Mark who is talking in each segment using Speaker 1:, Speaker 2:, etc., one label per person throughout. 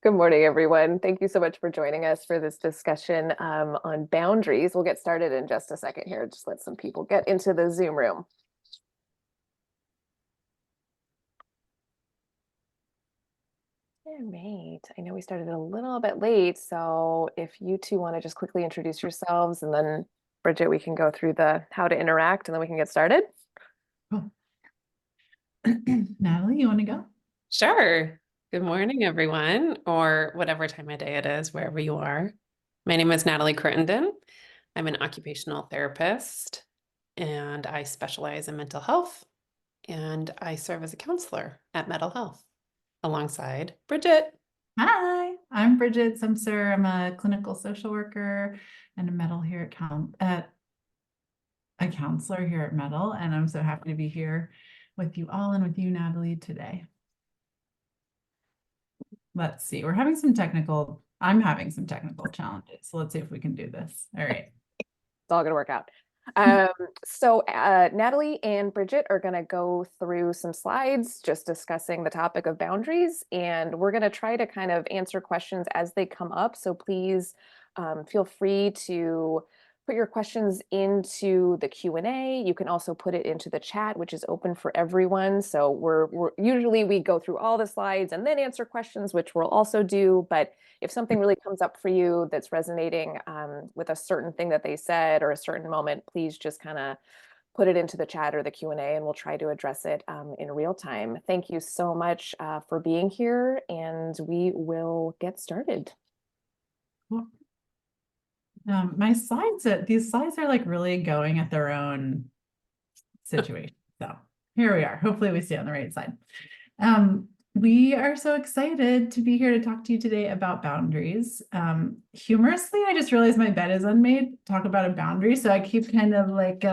Speaker 1: Good morning, everyone. Thank you so much for joining us for this discussion on boundaries. We'll get started in just a second here. Just let some people get into the Zoom room. All right. I know we started a little bit late, so if you two want to just quickly introduce yourselves, and then Bridget, we can go through the how to interact, and then we can get started.
Speaker 2: Cool. Natalie, you want to go?
Speaker 3: Sure. Good morning, everyone, or whatever time of day it is, wherever you are. My name is Natalie Crittendon. I'm an occupational therapist, and I specialize in mental health, and I serve as a counselor at Mettle Health alongside Bridget.
Speaker 2: Hi, I'm Bridget Sumser. I'm a clinical social worker and a Mettle here at a counselor here at Mettle, and I'm so happy to be here with you all and with you, Natalie, today. Let's see. I'm having some technical challenges. So let's see if we can do this. All right.
Speaker 1: It's all going to work out. Natalie and Bridget are going to go through some slides just discussing the topic of boundaries, and we're going to try to kind of answer questions as they come up. So please feel free to put your questions into the Q&A. You can also put it into the chat, which is open for everyone. So we're usually we go through all the slides and then answer questions, which we'll also do. But if something really comes up for you that's resonating with a certain thing that they said or a certain moment, please just kind of put it into the chat or the Q&A, and we'll try to address it in real time. Thank you so much for being here, and we will get started.
Speaker 2: Cool. These slides are like really going at their own situation. So here we are. Hopefully we stay on the right side. We are so excited to be here to talk to you today about boundaries. Humorously, I just realized my bed is unmade. Talk about a boundary. So I keep kind of like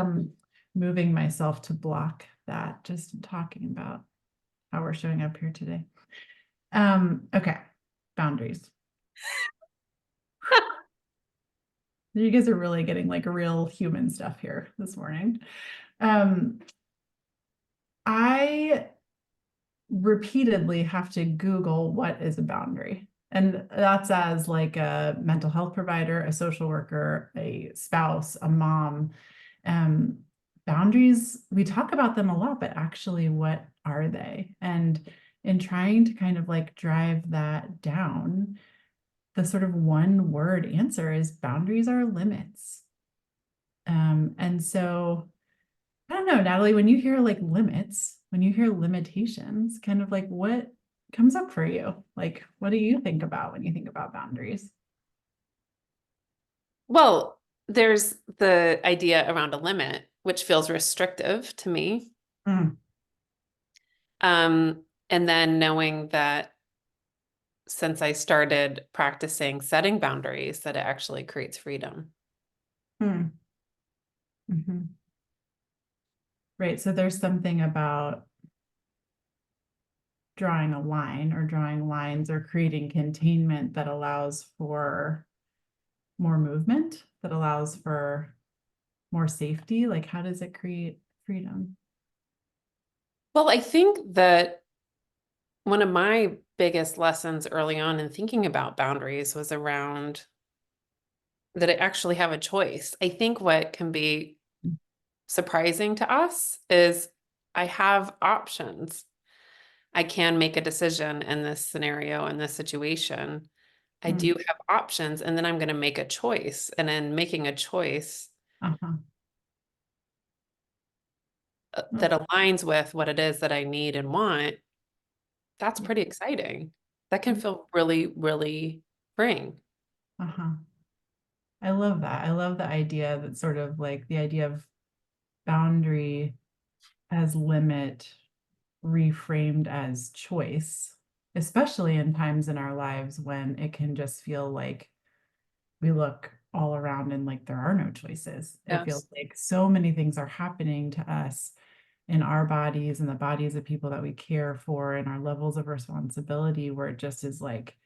Speaker 2: moving myself to block that, just talking about how we're showing up here today. Okay, boundaries. You guys are really getting like real human stuff here this morning. I repeatedly have to Google what is a boundary. And that's as like a mental health provider, a social worker, a spouse, a mom. Boundaries, we talk about them a lot, but actually, what are they? And in trying to kind of like drive that down, the sort of one word answer is boundaries are limits. And so I don't know, Natalie, when you hear like limits, when you hear limitations, kind of like what comes up for you? Like, what do you think about when you think about boundaries?
Speaker 3: Well, there's the idea around a limit, which feels restrictive to me.
Speaker 2: Mm.
Speaker 3: And then knowing that since I started practicing setting boundaries, that it actually creates freedom.
Speaker 2: Mm. Mm-hmm. Right. So there's something about drawing a line or drawing lines or creating containment that allows for more movement, that allows for more safety. Like, how does it create freedom?
Speaker 3: Well, I think that one of my biggest lessons early on in thinking about boundaries was around that I actually have a choice. I think what can be surprising to us is I have options. I can make a decision in this scenario, in this situation. I do have options, and then I'm going to make a choice. And in making a choice
Speaker 2: Uh-huh.
Speaker 3: that aligns with what it is that I need and want, that's pretty exciting. That can feel really, really freeing.
Speaker 2: Uh-huh. I love that. I love the idea that sort of like the idea of boundary as limit reframed as choice, especially in times in our lives when it can just feel like we look all around and like there are no choices. It feels like so many things are happening to us in our bodies and the bodies of people that we care for and our levels of responsibility, where it just is like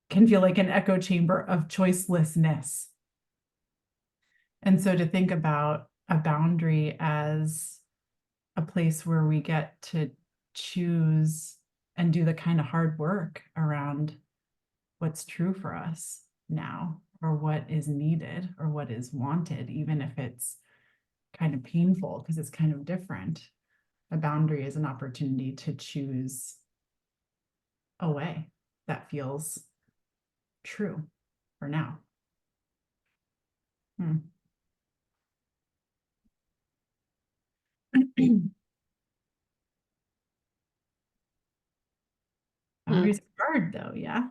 Speaker 2: can feel like an echo chamber of choicelessness. And so to think about a boundary as a place where we get to choose and do the kind of hard work around what's true for us now, or what is needed, or what is wanted, even if it's kind of painful because it's kind of different. A boundary is an opportunity to choose a way that feels true for now. Boundaries are hard though, yeah.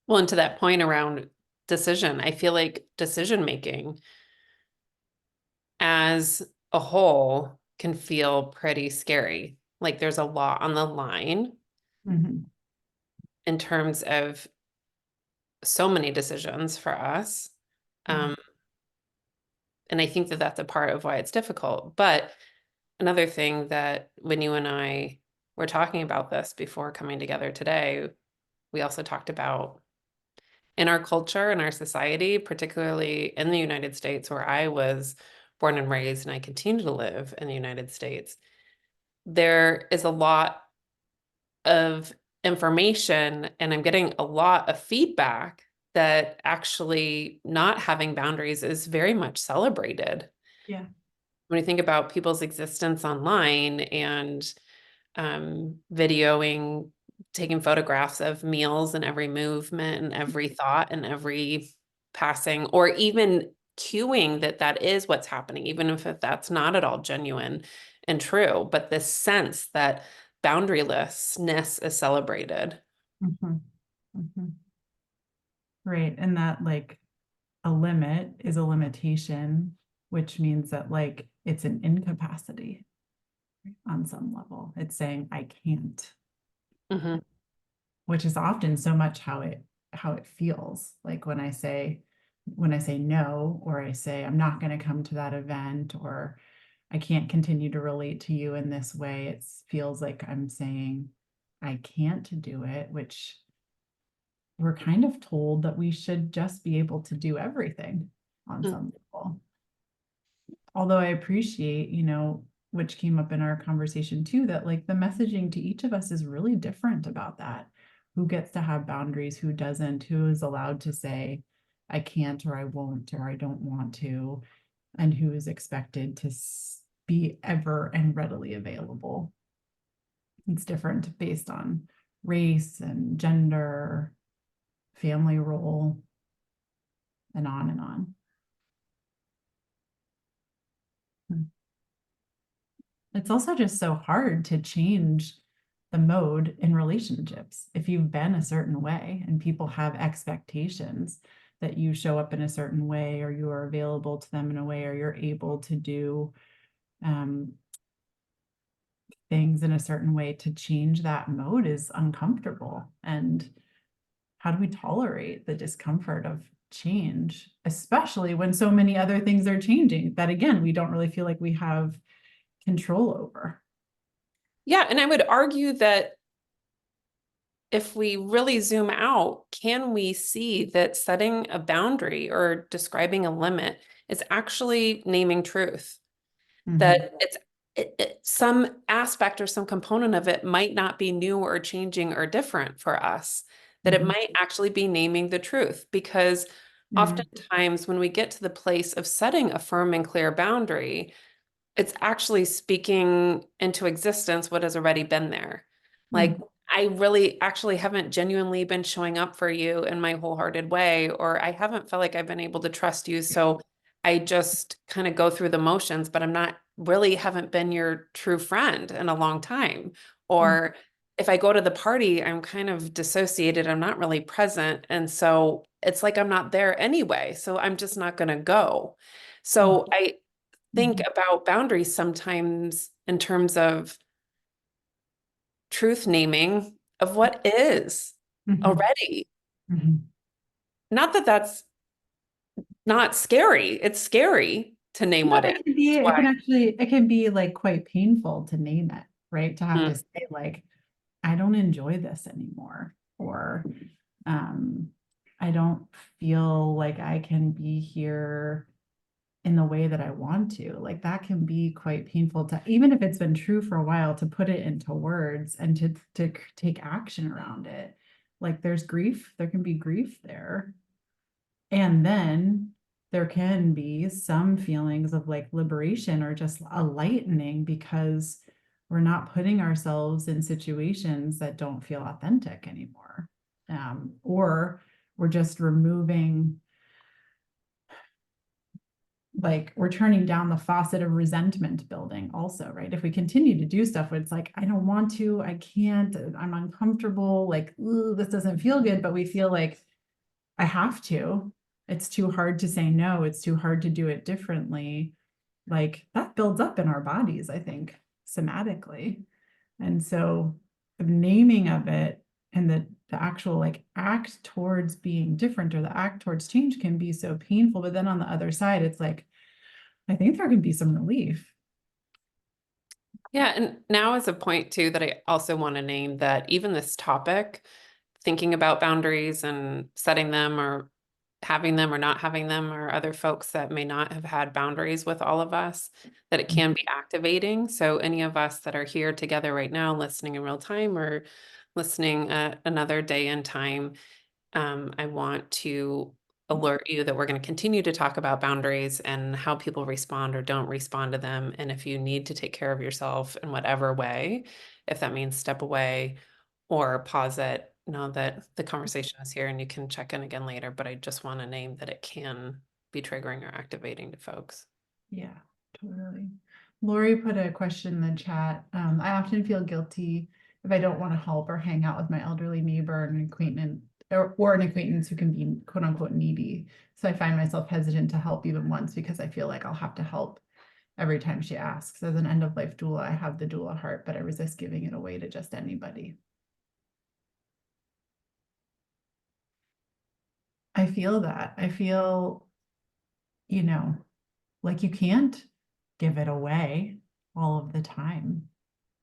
Speaker 3: Well, and to that point around decision, I feel like decision making as a whole can feel pretty scary. Like there's a lot on the line in terms of so many decisions for us. And I think that that's a part of why it's difficult. But another thing that when you and I were talking about this before coming together today, we also talked about in our culture, in our society, particularly in the United States, where I was born and raised, and I continue to live in the United States, there is a lot of information, and I'm getting a lot of feedback that actually not having boundaries is very much celebrated.
Speaker 2: Yeah.
Speaker 3: When you think about people's existence online and videoing, taking photographs of meals and every movement and every thought and every passing, or even cueing that that is what's happening, even if that's not at all genuine and true, but this sense that boundarylessness is celebrated.
Speaker 2: Right. And that like a limit is a limitation, which means that like it's an incapacity on some level. It's saying I can't, which is often so much how it feels. Like when I say no, or I say I'm not going to come to that event, or I can't continue to relate to you in this way, it feels like I'm saying I can't do it, which we're kind of told that we should just be able to do everything on some level. Although I appreciate, which came up in our conversation too, that like the messaging to each of us is really different about that. Who gets to have boundaries, who doesn't, who is allowed to say, I can't, or I won't, or I don't want to, and who is expected to be ever and readily available. It's different based on race and gender, family role, and on and on. It's also just so hard to change the mode in relationships. If you've been a certain way and people have expectations that you show up in a certain way, or you are available to them in a way, or you're able to do things in a certain way, to change that mode is uncomfortable. And how do we tolerate the discomfort of change, especially when so many other things are changing that, again, we don't really feel like we have control over?
Speaker 3: Yeah, and I would argue that if we really zoom out, can we see that setting a boundary or describing a limit is actually naming truth? That it's some aspect or some component of it might not be new or changing or different for us, that it might actually be naming the truth. Because oftentimes when we get to the place of setting a firm and clear boundary, it's actually speaking into existence what has already been there. Like, I really actually haven't genuinely been showing up for you in my wholehearted way, or I haven't felt like I've been able to trust you. So I just kind of go through the motions, but I'm not really haven't been your true friend in a long time. Or if I go to the party, I'm kind of dissociated. I'm not really present. And so it's like I'm not there anyway. So I'm just not going to go. So I think about boundaries sometimes in terms of truth naming of what is already. Not that that's not scary. It's scary to name what is.
Speaker 2: It can be like quite painful to name it, right? To have to say like, I don't enjoy this anymore, or I don't feel like I can be here in the way that I want to. Like that can be quite painful to, even if it's been true for a while, to put it into words and to take action around it. Like there's grief, there can be grief there. And then there can be some feelings of like liberation or just a lightening because we're not putting ourselves in situations that don't feel authentic anymore. Or we're just removing, like we're turning down the faucet of resentment building also, right? If we continue to do stuff where it's like, I don't want to, I can't, I'm uncomfortable, like, ooh, this doesn't feel good, but we feel like I have to, it's too hard to say no, it's too hard to do it differently. Like that builds up in our bodies, I think, somatically. And so the naming of it and the actual like act towards being different or the act towards change can be so painful. But then on the other side, it's like, I think there can be some relief.
Speaker 3: Yeah, and now is a point too that I also want to name that even this topic, thinking about boundaries and setting them or having them or not having them, or other folks that may not have had boundaries with all of us, that it can be activating. So any of us that are here together right now, listening in real time or listening at another day and time, I want to alert you that we're going to continue to talk about boundaries and how people respond or don't respond to them. And if you need to take care of yourself in whatever way, if that means step away or pause it, know that the conversation is here and you can check in again later. But I just want to name that it can be triggering or activating to folks.
Speaker 2: Yeah, totally. Lori put a question in the chat. I often feel guilty if I don't want to help or hang out with my elderly neighbor and an acquaintance or an acquaintance who can be quote unquote needy. So I find myself hesitant to help even once because I feel like I'll have to help every time she asks. As an end-of-life doula, I have the doula heart, but I resist giving it away to just anybody. I feel that. I feel, you know, like you can't give it away all of the time.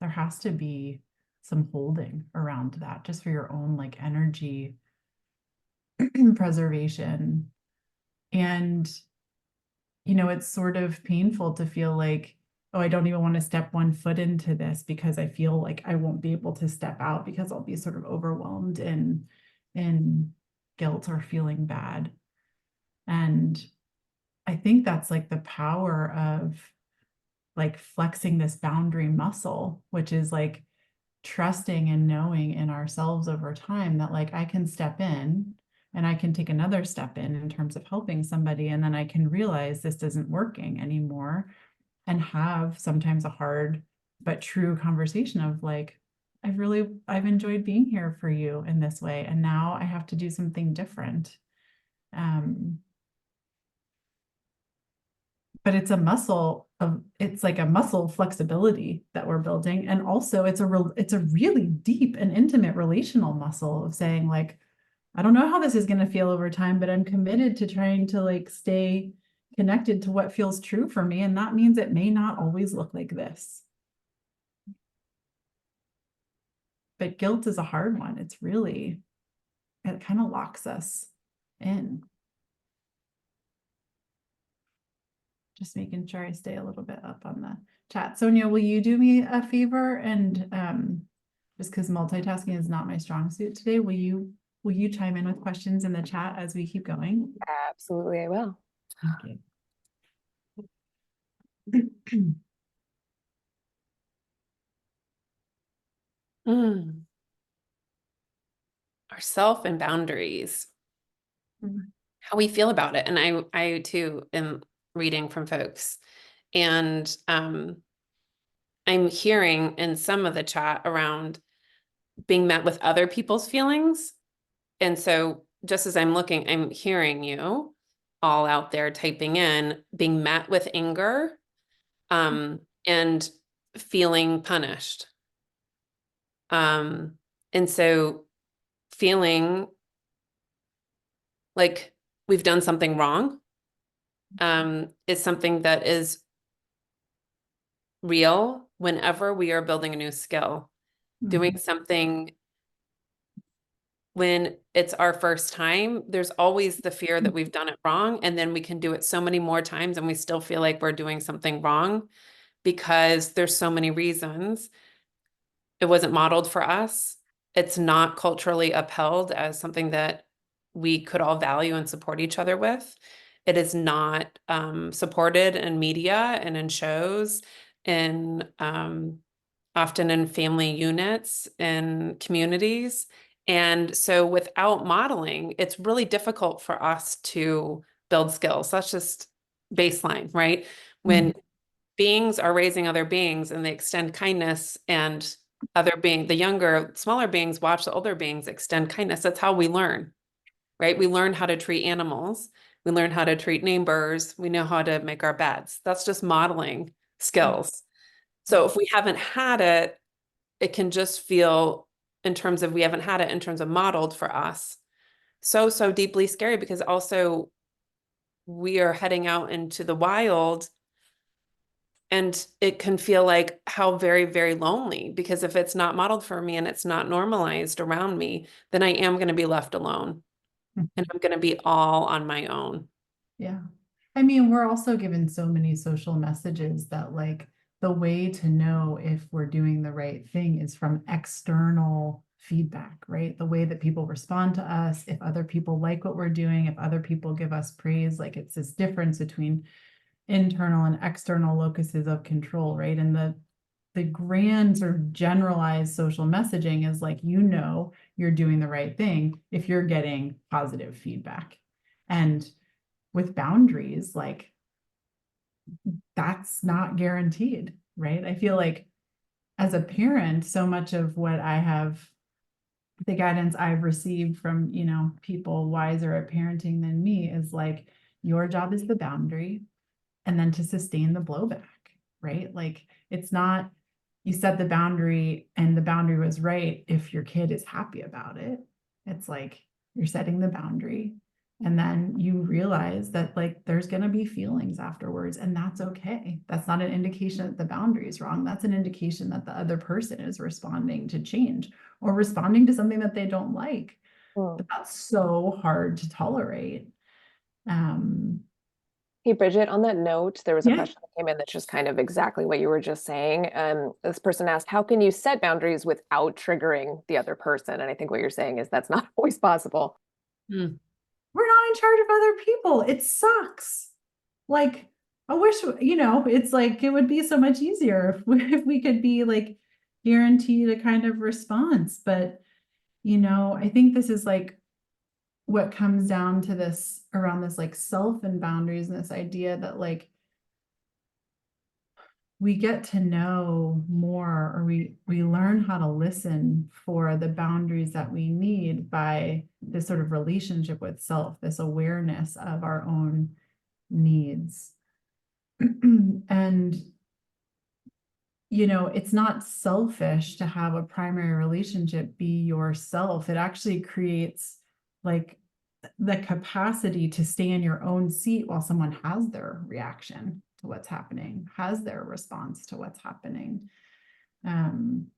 Speaker 2: There has to be some holding around that just for your own like energy preservation. And, you know, it's sort of painful to feel like, oh, I don't even want to step one foot into this because I feel like I won't be able to step out because I'll be sort of overwhelmed in guilt or feeling bad. And I think that's like the power of like flexing this boundary muscle, which is like trusting and knowing in ourselves over time that like I can step in and I can take another step in terms of helping somebody. And then I can realize this isn't working anymore and have sometimes a hard but true conversation of like, I've enjoyed being here for you in this way. And now I have to do something different. But it's a muscle of, it's like a muscle flexibility that we're building. And also it's a really deep and intimate relational muscle of saying like, I don't know how this is going to feel over time, but I'm committed to trying to like stay connected to what feels true for me. And that means it may not always look like this. But guilt is a hard one. It kind of locks us in. Just making sure I stay a little bit up on the chat. Sonia, will you do me a favor? And just because multitasking is not my strong suit today, will you chime in with questions in the chat as we keep going?
Speaker 1: Absolutely, I will.
Speaker 2: Okay.
Speaker 3: Ourself and boundaries. How we feel about it. And I too am reading from folks, and I'm hearing in some of the chat around being met with other people's feelings. And so just as I'm looking, I'm hearing you all out there typing in being met with anger and feeling punished. And so feeling like we've done something wrong is something that is real whenever we are building a new skill, doing something when it's our first time, there's always the fear that we've done it wrong. And then we can do it so many more times and we still feel like we're doing something wrong because there's so many reasons. It wasn't modeled for us. It's not culturally upheld as something that we could all value and support each other with. It is not supported in media and in shows and often in family units and communities. And so without modeling, it's really difficult for us to build skills. That's just baseline, right? When beings are raising other beings and they extend kindness and the younger, smaller beings watch the older beings extend kindness. That's how we learn, right? We learn how to treat animals. We learn how to treat neighbors. We know how to make our beds. That's just modeling skills. So if we haven't had it, it can just feel in terms of we haven't had it in terms of modeled for us. So deeply scary because also we are heading out into the wild and it can feel like how very, very lonely because if it's not modeled for me and it's not normalized around me, then I am going to be left alone and I'm going to be all on my own.
Speaker 2: Yeah. I mean, we're also given so many social messages that like the way to know if we're doing the right thing is from external feedback, right? The way that people respond to us, if other people like what we're doing, if other people give us praise, like it's this difference between internal and external locuses of control, right? And the grand sort of generalized social messaging is like, you know, you're doing the right thing if you're getting positive feedback. And with boundaries, like that's not guaranteed, right? I feel like as a parent, so much of what I have, the guidance I've received from, you know, people wiser at parenting than me is like, your job is the boundary and then to sustain the blowback, right? Like it's not, you set the boundary and the boundary was right if your kid is happy about it. It's like you're setting the boundary and then you realize that like there's going to be feelings afterwards and that's okay. That's not an indication that the boundary is wrong. That's an indication that the other person is responding to change or responding to something that they don't like. But that's so hard to tolerate.
Speaker 1: Hey, Bridget, on that note, there was a
Speaker 2: Yeah.
Speaker 1: question that came in that's just kind of exactly what you were just saying. This person asked, how can you set boundaries without triggering the other person? And I think what you're saying is that's not always possible.
Speaker 3: Hmm.
Speaker 2: We're not in charge of other people. It sucks. Like, I wish, you know, it's like it would be so much easier if we could be like guaranteed a kind of response. But, you know, I think this is like what comes down to this around this like self and boundaries and this idea that like we get to know more or we learn how to listen for the boundaries that we need by this sort of relationship with self, this awareness of our own needs. And you know, it's not selfish to have a primary relationship be yourself. It actually creates like the capacity to stay in your own seat while someone has their reaction to what's happening, has their response to what's happening. And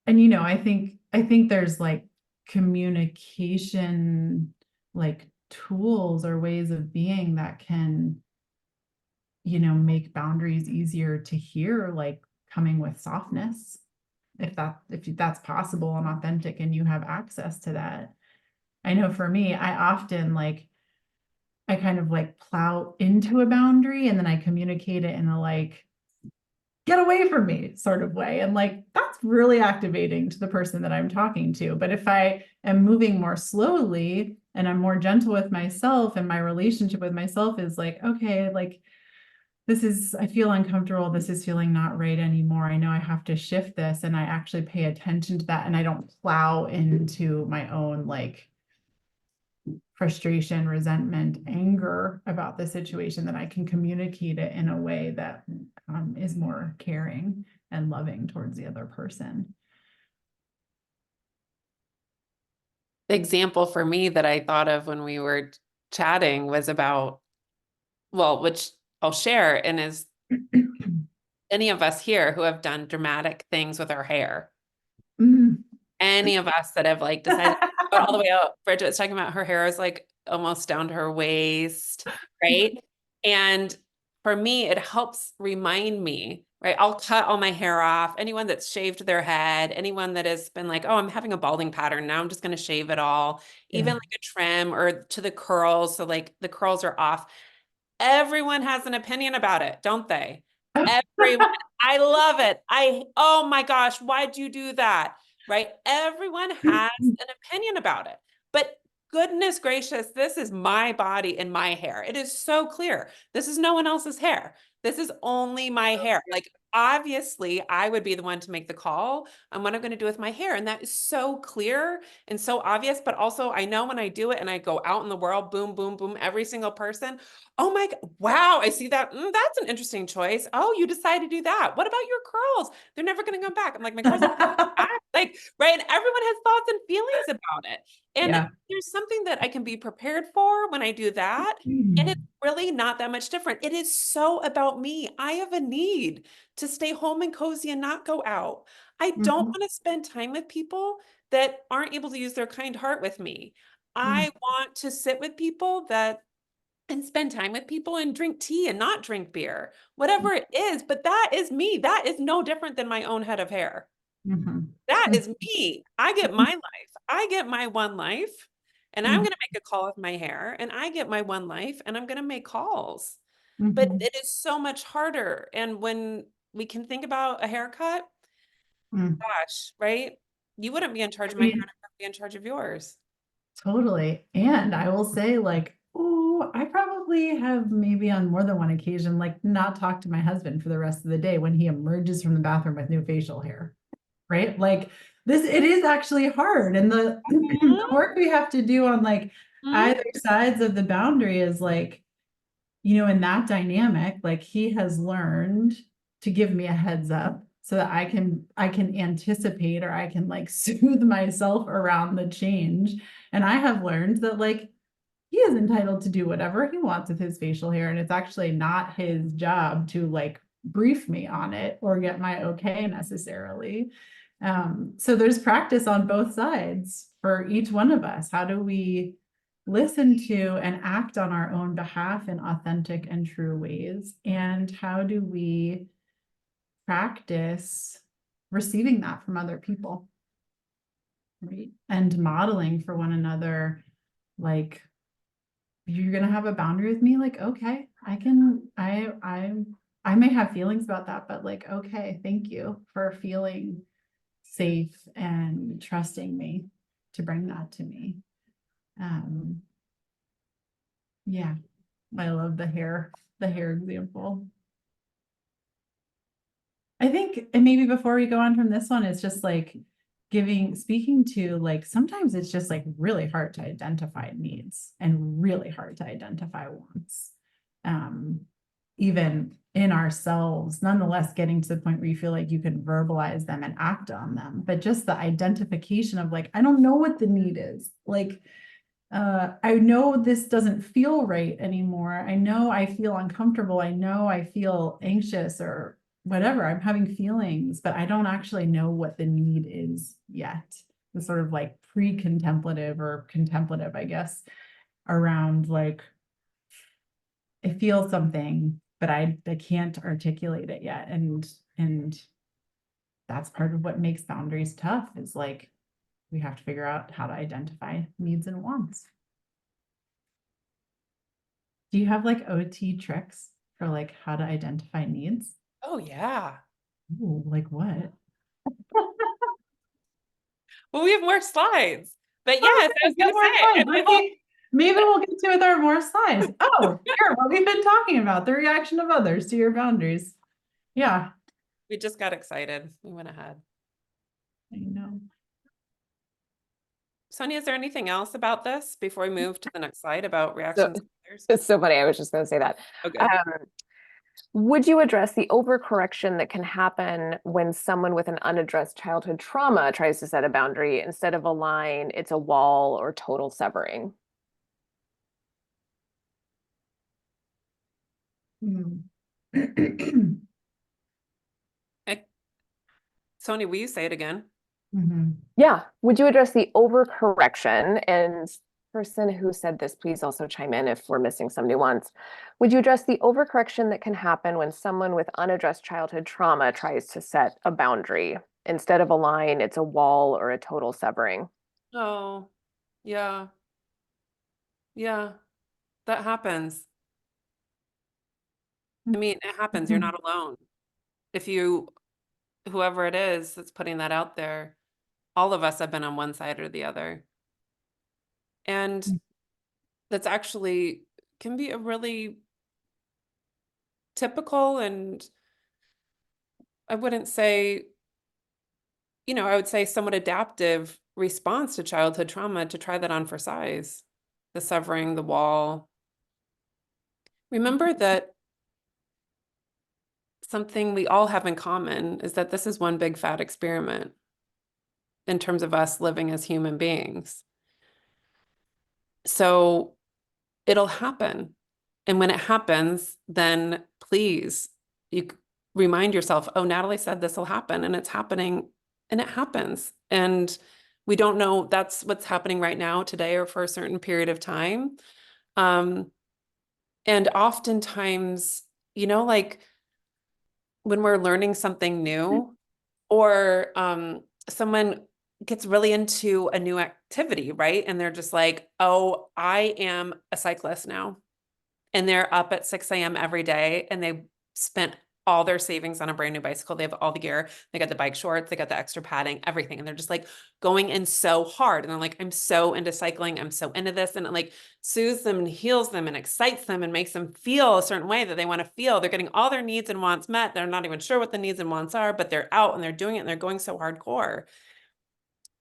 Speaker 2: you know, I think there's like communication like tools or ways of being that can, you know, make boundaries easier to hear, like coming with softness, if that's possible and authentic and you have access to that. I know for me, I kind of like plow into a boundary and then I communicate it in a like, get away from me sort of way. And like, that's really activating to the person that I'm talking to. But if I am moving more slowly and I'm more gentle with myself and my relationship with myself is like, okay, like, I feel uncomfortable. This is feeling not right anymore. I know I have to shift this. And I actually pay attention to that. And I don't plow into my own like frustration, resentment, anger about the situation, that I can communicate it in a way that is more caring and loving towards the other person.
Speaker 3: The example for me that I thought of when we were chatting was about, well, which I'll share, and is any of us here who have done dramatic things with our hair.
Speaker 2: Mm.
Speaker 3: any of us that have like decided to go all the way out. Bridget's talking about her hair is like almost down to her waist, right? And for me, it helps remind me, right? I'll cut all my hair off. Anyone that's shaved their head, anyone that has been like, oh, I'm having a balding pattern. Now I'm just going to shave it all, even like a trim or to the curls. So like the curls are off. Everyone has an opinion about it, don't they? Everyone. I love it. Oh my gosh, why'd you do that? Right? Everyone has an opinion about it. But goodness gracious, this is my body and my hair. It is so clear. This is no one else's hair. This is only my hair. Like, obviously, I would be the one to make the call on what I'm going to do with my hair. And that is so clear and so obvious. But also, I know when I do it and I go out in the world, boom, boom, boom, every single person, oh my, wow, I see that. That's an interesting choice. Oh, you decided to do that. What about your curls? They're never going to come back. I'm like, my curls are back. Like, right. And everyone has thoughts and feelings about it. And
Speaker 2: Yeah.
Speaker 3: there's something that I can be prepared for when I do that. And it's really not that much different. It is so about me. I have a need to stay home and cozy and not go out. I don't want to spend time with people that aren't able to use their kind heart with me. I want to sit with people and spend time with people and drink tea and not drink beer, whatever it is. But that is me. That is no different than my own head of hair. That is me. I get my life. I get my one life, and I'm going to make a call with my hair, and I get my one life, and I'm going to make calls. But it is so much harder. And when we can think about a haircut, gosh, right? You wouldn't be in charge of my hair, and I would be in charge of yours.
Speaker 2: Totally. And I will say, like, oh, I probably have maybe on more than one occasion, like, not talked to my husband for the rest of the day when he emerges from the bathroom with new facial hair, right? Like, it is actually hard. And the work we have to do on like either sides of the boundary is like, in that dynamic, like he has learned to give me a heads up so that I can anticipate, or I can like soothe myself around the change. And I have learned that like he is entitled to do whatever he wants with his facial hair. And it's actually not his job to like brief me on it or get my okay necessarily. So there's practice on both sides for each one of us. How do we listen to and act on our own behalf in authentic and true ways? And how do we practice receiving that from other people? Right. And modeling for one another, like, you're gonna have a boundary with me, like, okay, I may have feelings about that, but like, okay, thank you for feeling safe and trusting me to bring that to me. Yeah, I love the hair example. I think, and maybe before we go on from this one, it's just like speaking to like, sometimes it's just like really hard to identify needs and really hard to identify wants. Even in ourselves, nonetheless, getting to the point where you feel like you can verbalize them and act on them, but just the identification of like, I don't know what the need is. Like, I know this doesn't feel right anymore. I know I feel uncomfortable. I know I feel anxious or whatever. I'm having feelings, but I don't actually know what the need is yet. The sort of like pre-contemplative or contemplative, I guess, around like, I feel something, but I can't articulate it yet. And that's part of what makes boundaries tough, is like, we have to figure out how to identify needs and wants. Do you have like OT tricks for like how to identify needs?
Speaker 3: Oh, yeah.
Speaker 2: Ooh, like what?
Speaker 3: Well, we have more slides. But
Speaker 2: Oh,
Speaker 3: yes, I was
Speaker 2: get
Speaker 3: going to
Speaker 2: more
Speaker 3: say,
Speaker 2: slides. Okay, maybe we'll get to with our more slides. Oh, here, what we've been talking about, the reaction of others to your boundaries. Yeah,
Speaker 3: we just got excited. We went ahead.
Speaker 2: I know.
Speaker 3: Sonia, is there anything else about this before we move to the next slide about
Speaker 1: So
Speaker 3: reactions of others?
Speaker 1: it's so funny. I was just going to say that.
Speaker 3: Okay.
Speaker 1: Would you address the overcorrection that can happen when someone with an unaddressed childhood trauma tries to set a boundary? Instead of a line, it's a wall or total severing?
Speaker 3: Sonia, will you say it again?
Speaker 1: Yeah. Would you address the overcorrection? And person who said this, please also chime in if we're missing some nuance. Would you address the overcorrection that can happen when someone with unaddressed childhood trauma tries to set a boundary? Instead of a line, it's a wall or a total severing.
Speaker 3: Oh, yeah. Yeah, that happens. I mean, it happens. You're not alone. If you, whoever it is that's putting that out there, all of us have been on one side or the other. And that's actually can be a really typical, and I wouldn't say, I would say somewhat adaptive response to childhood trauma to try that on for size. The severing, the wall. Remember that something we all have in common is that this is one big fat experiment in terms of us living as human beings. So it'll happen. And when it happens, then please, you remind yourself, oh, Natalie said this will happen, and it's happening, and it happens. And we don't know that's what's happening right now, today, or for a certain period of time. And oftentimes, like when we're learning something new, or someone gets really into a new activity, right? And they're just like, oh, I am a cyclist now. And they're up at 6 a.m. every day, and they spent all their savings on a brand new bicycle. They have all the gear. They got the bike shorts. They got the extra padding, everything. And they're just like going in so hard. And they're like, I'm so into cycling. I'm so into this. And it like soothes them and heals them and excites them and makes them feel a certain way that they want to feel. They're getting all their needs and wants met. They're not even sure what the needs and wants are, but they're out and they're doing it and they're going so hardcore.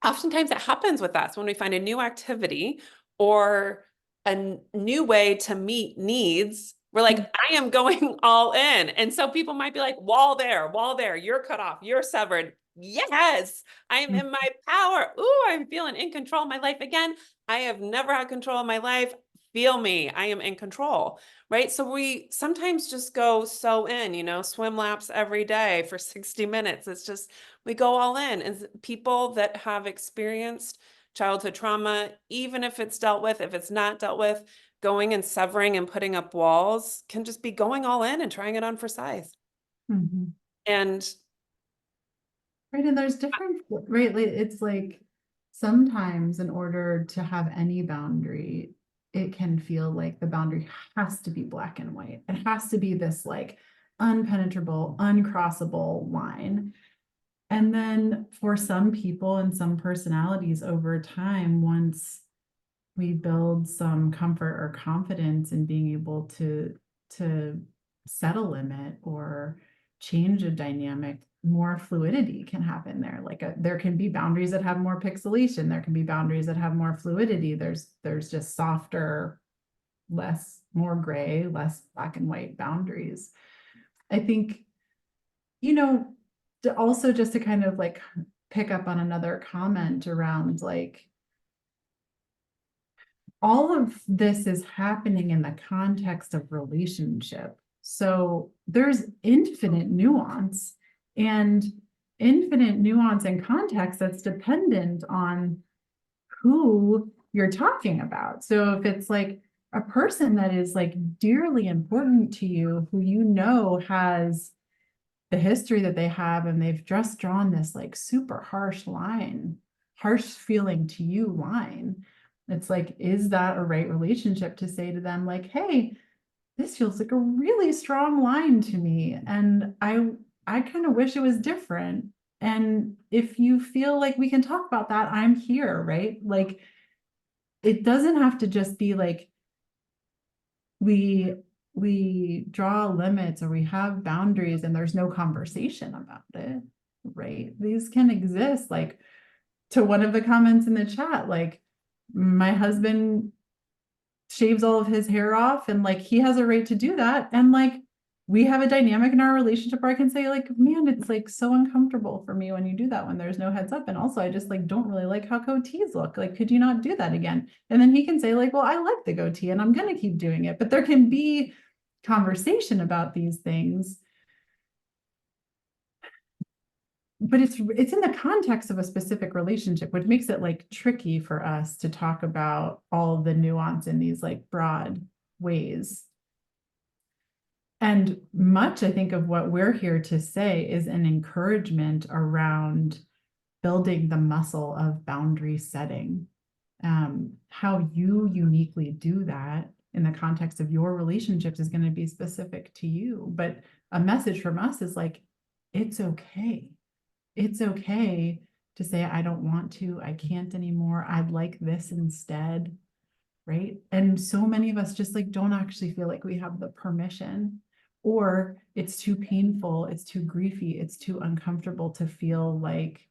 Speaker 3: Oftentimes it happens with us when we find a new activity or a new way to meet needs. We're like, I am going all in. And so people might be like, wall there, you're cut off, you're severed. Yes, I am in my power. Ooh, I'm feeling in control of my life again. I have never had control of my life. Feel me, I am in control, right? So we sometimes just go so in, swim laps every day for 60 minutes. It's just, we go all in. And people that have experienced childhood trauma, even if it's dealt with, if it's not dealt with, going and severing and putting up walls can just be going all in and trying it on for size. And
Speaker 2: right, and there's different, right? It's like sometimes in order to have any boundary, it can feel like the boundary has to be black and white. It has to be this like unpenetrable, uncrossable line. And then for some people and some personalities over time, once we build some comfort or confidence in being able to set a limit or change a dynamic, more fluidity can happen there. Like there can be boundaries that have more pixelation. There can be boundaries that have more fluidity. There's just softer, more gray, less black and white boundaries. I think, also just to kind of like pick up on another comment around like, all of this is happening in the context of relationship. So there's infinite nuance and context that's dependent on who you're talking about. So if it's like a person that is like dearly important to you, who has the history that they have, and they've just drawn this like super harsh feeling to you line. It's like, is that a right relationship to say to them like, hey, this feels like a really strong line to me, and I kind of wish it was different. And if you feel like we can talk about that, I'm here, right? Like, it doesn't have to just be like we draw limits or we have boundaries and there's no conversation about it, right? These can exist. Like, to one of the comments in the chat, like, my husband shaves all of his hair off and like he has a right to do that, and like we have a dynamic in our relationship where I can say like, man, it's like so uncomfortable for me when you do that, when there's no heads up, and also I just like don't really like how goatees look, like could you not do that again? And then he can say like, well, I like the goatee and I'm gonna keep doing it. But there can be conversation about these things. but it's in the context of a specific relationship, which makes it like tricky for us to talk about all of the nuance in these like broad ways. And much, I think, of what we're here to say is an encouragement around building the muscle of boundary setting. How you uniquely do that in the context of your relationships is going to be specific to you. But a message from us is like, it's okay. It's okay to say, I don't want to, I can't anymore. I'd like this instead. Right. And so many of us just like don't actually feel like we have the permission, or it's too painful, it's too griefy, it's too uncomfortable to feel like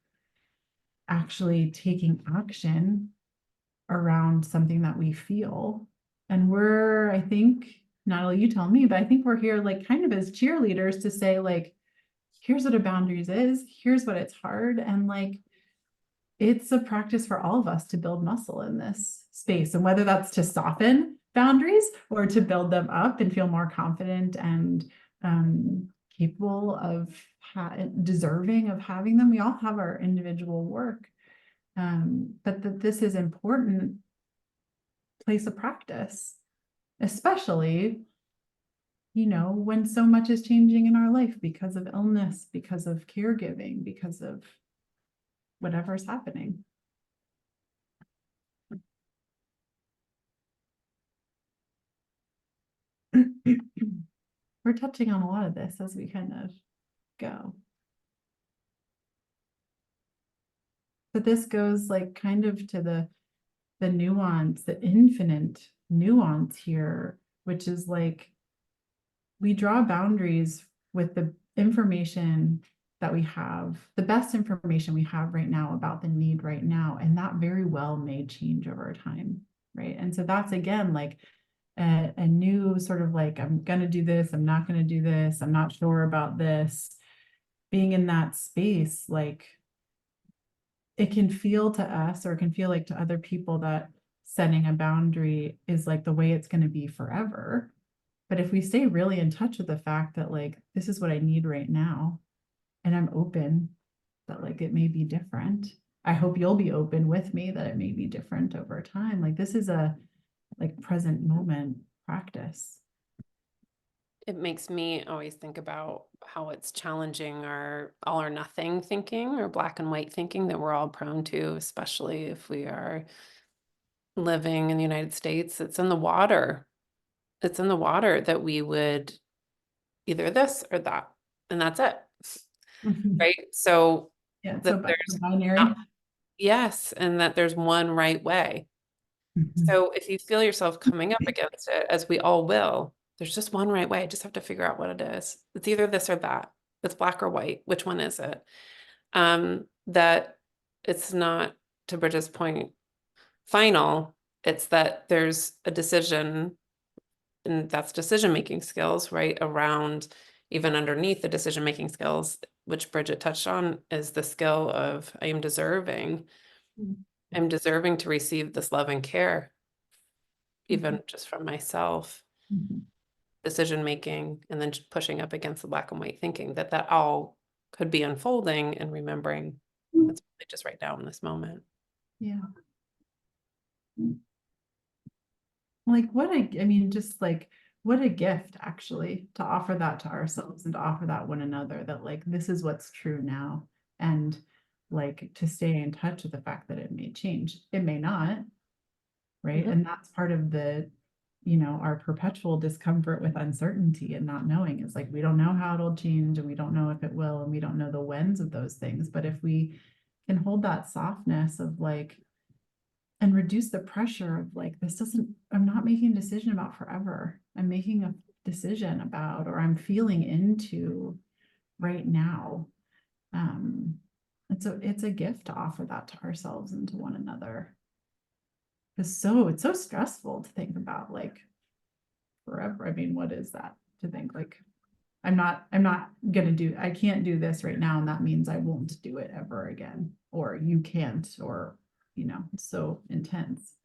Speaker 2: actually taking action around something that we feel. And we're, I think, Natalie, you tell me, but I think we're here like kind of as cheerleaders to say like, here's what a boundaries is, here's what it's hard. And like, it's a practice for all of us to build muscle in this space. And whether that's to soften boundaries or to build them up and feel more confident and capable of deserving of having them, we all have our individual work. But that this is important place of practice, especially, you know, when so much is changing in our life because of illness, because of caregiving, because of whatever's happening. We're touching on a lot of this as we kind of go. But this goes like kind of to the nuance, the infinite nuance here, which is like we draw boundaries with the information that we have, the best information we have right now about the need right now. And that very well may change over time, right? And so that's again, like a new sort of like, I'm going to do this, I'm not going to do this, I'm not sure about this. Being in that space, like it can feel to us, or it can feel like to other people, that setting a boundary is like the way it's going to be forever. But if we stay really in touch with the fact that like, this is what I need right now, and I'm open that like it may be different. I hope you'll be open with me that it may be different over time. Like this is a like present moment practice.
Speaker 3: It makes me always think about how it's challenging our all or nothing thinking or black and white thinking that we're all prone to, especially if we are living in the United States. It's in the water. It's in the water that we would either this or that, and that's it. Right? So
Speaker 2: Yeah,
Speaker 3: that
Speaker 2: so
Speaker 3: there's
Speaker 2: binary.
Speaker 3: yes, and that there's one right way. So if you feel yourself coming up against it, as we all will, there's just one right way. I just have to figure out what it is. It's either this or that. It's black or white. Which one is it? That it's not, to Bridget's point, final. It's that there's a decision, and that's decision-making skills, right? Around, even underneath the decision-making skills, which Bridget touched on, is the skill of I am deserving. I'm deserving to receive this love and care, even just from myself. Decision making, and then just pushing up against the black and white thinking that all could be unfolding, and remembering it's really just right now in this moment.
Speaker 2: Yeah. Like what I mean, just like what a gift actually to offer that to ourselves and to offer that one another, that like this is what's true now, and like to stay in touch with the fact that it may change, it may not, right? And that's part of the, you know, our perpetual discomfort with uncertainty and not knowing, is like we don't know how it'll change, and we don't know if it will, and we don't know the whens of those things. But if we can hold that softness of like, and reduce the pressure of like, this doesn't, I'm not making a decision about forever. I'm making a decision about, or I'm feeling into right now. It's a gift to offer that to ourselves and to one another. It's so stressful to think about like forever. I mean, what is that to think like, I'm not gonna do, I can't do this right now, and that means I won't do it ever again, or you can't, or you know, it's so intense.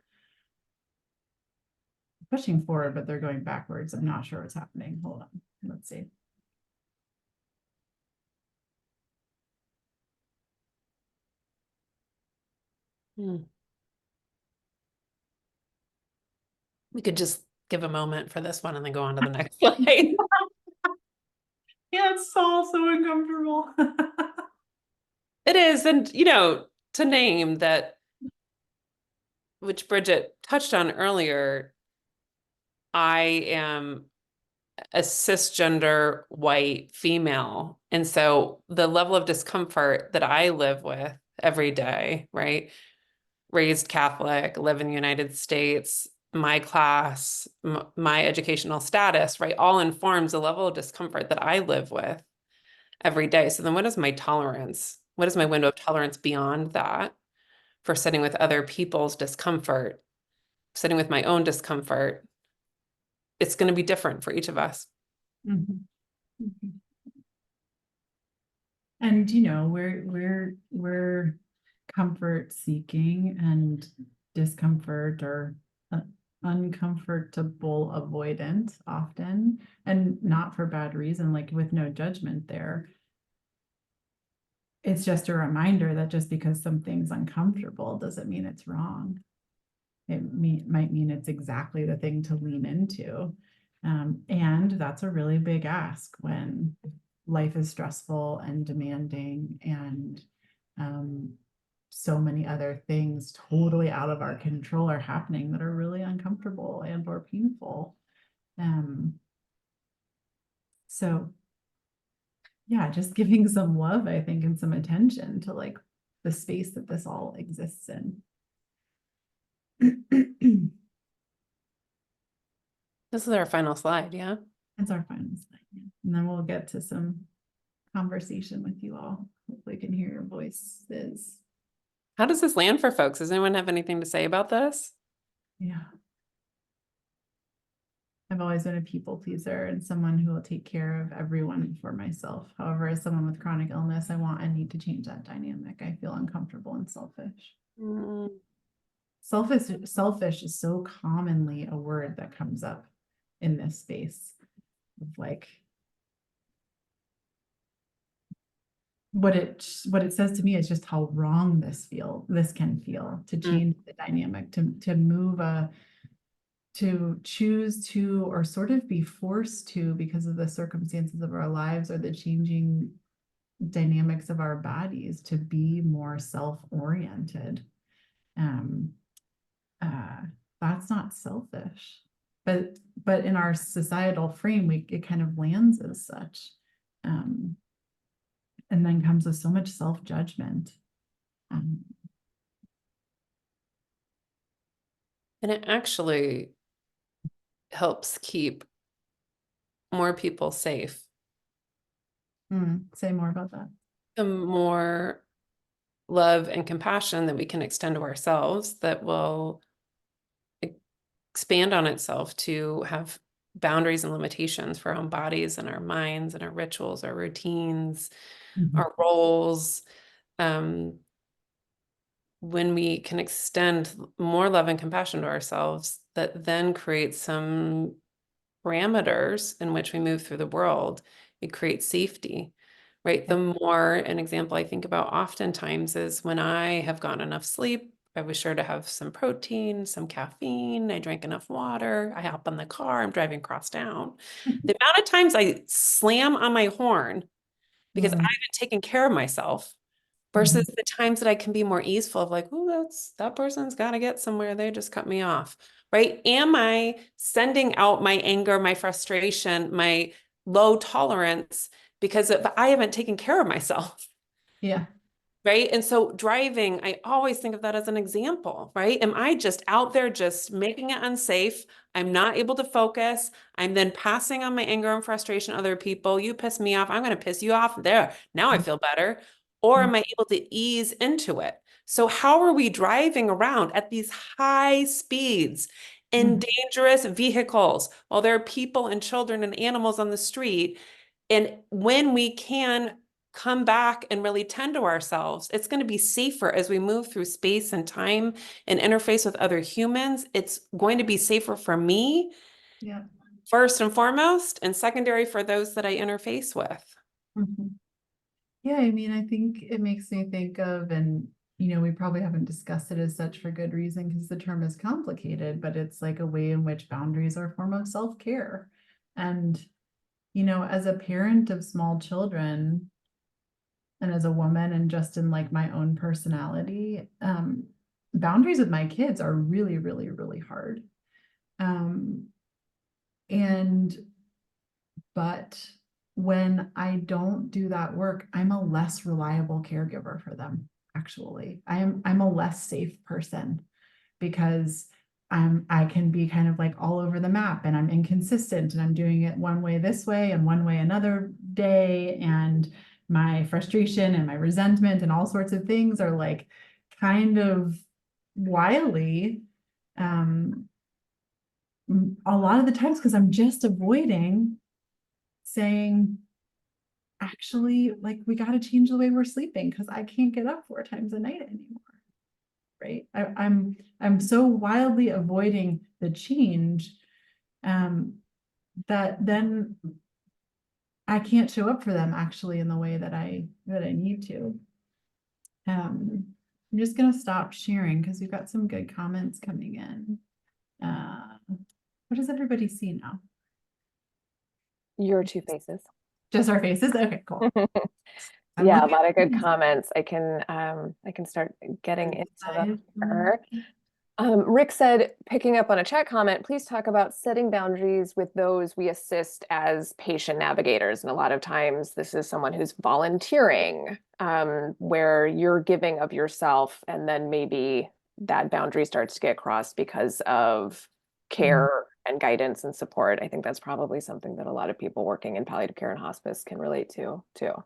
Speaker 2: Pushing forward, but they're going backwards. I'm not sure what's happening. Hold on. Let's see.
Speaker 3: Hmm. We could just give a moment for this one and then go on to the next slide.
Speaker 2: Yeah, it's all so uncomfortable.
Speaker 3: It is, and to name that, which Bridget touched on earlier, I am a cisgender white female. And so the level of discomfort that I live with every day, right? Raised Catholic, live in the United States, my class, my educational status, right? All informs the level of discomfort that I live with every day. So then what is my tolerance? What is my window of tolerance beyond that for sitting with other people's discomfort, sitting with my own discomfort? It's going to be different for each of us.
Speaker 2: Mhm. Mhm. And we're comfort seeking, and discomfort or uncomfortable avoidant often, and not for bad reason, like with no judgment there. It's just a reminder that just because something's uncomfortable doesn't mean it's wrong. It might mean it's exactly the thing to lean into. And that's a really big ask when life is stressful and demanding, and so many other things totally out of our control are happening that are really uncomfortable and or painful. So yeah, just giving some love, I think, and some attention to like the space that this all exists in.
Speaker 3: This is our final slide, yeah?
Speaker 2: That's our final slide. And then we'll get to some conversation with you all. Hopefully, you can hear your voices.
Speaker 3: How does this land for folks? Does anyone have anything to say about this?
Speaker 2: Yeah. I've always been a people pleaser and someone who will take care of everyone before myself. However, as someone with chronic illness, I want and need to change that dynamic. I feel uncomfortable and selfish.
Speaker 3: Mm.
Speaker 2: Selfish is so commonly a word that comes up in this space of like what it says to me is just how wrong this can feel, to change the dynamic, to move to choose to, or sort of be forced to, because of the circumstances of our lives or the changing dynamics of our bodies, to be more self-oriented. That's not selfish, but in our societal frame, it kind of lands as such. And then comes with so much self-judgment.
Speaker 3: And it actually helps keep more people safe.
Speaker 2: Say more about that.
Speaker 3: The more love and compassion that we can extend to ourselves, that will expand on itself to have boundaries and limitations for our own bodies and our minds and our rituals, our routines, our roles. When we can extend more love and compassion to ourselves, that then creates some parameters in which we move through the world. It creates safety, right? The more, an example I think about oftentimes is when I have gotten enough sleep, I was sure to have some protein, some caffeine, I drank enough water, I hop in the car, I'm driving across town. The amount of times I slam on my horn because I haven't taken care of myself versus the times that I can be more easeful of like, oh, that person's got to get somewhere. They just cut me off, right? Am I sending out my anger, my frustration, my low tolerance because I haven't taken care of myself?
Speaker 2: Yeah.
Speaker 3: Right. And so driving, I always think of that as an example, right? Am I just out there just making it unsafe? I'm not able to focus. I'm then passing on my anger and frustration to other people. You piss me off. I'm going to piss you off. There. Now I feel better. Or am I able to ease into it? So how are we driving around at these high speeds in dangerous vehicles while there are people and children and animals on the street? And when we can come back and really tend to ourselves, it's going to be safer as we move through space and time and interface with other humans. It's going to be safer for me, first and foremost, and secondary for those that I interface with.
Speaker 2: Yeah, I mean, I think it makes me think of, and we probably haven't discussed it as such for good reason because the term is complicated, but it's like a way in which boundaries are a form of self-care. And, as a parent of small children and as a woman and just in like my own personality, boundaries with my kids are really, really, really hard. But when I don't do that work, I'm a less reliable caregiver for them. Actually, I'm a less safe person because I can be kind of like all over the map and I'm inconsistent and I'm doing it one way this way and one way another day. And my frustration and my resentment and all sorts of things are like kind of wily. A lot of the times because I'm just avoiding saying, actually, like, we got to change the way we're sleeping because I can't get up 4 times a night anymore. Right. I'm so wildly avoiding the change that then I can't show up for them actually in the way that I need to. I'm just gonna stop sharing because we've got some good comments coming in. What does everybody see now?
Speaker 1: Your 2 faces.
Speaker 2: Just our faces? Okay, cool.
Speaker 1: Yeah, a lot of good comments. I can start getting into them here. Rick said, picking up on a chat comment, please talk about setting boundaries with those we assist as patient navigators. And a lot of times this is someone who's volunteering, where you're giving of yourself and then maybe that boundary starts to get crossed because of care and guidance and support. I think that's probably something that a lot of people working in palliative care and hospice can relate to too.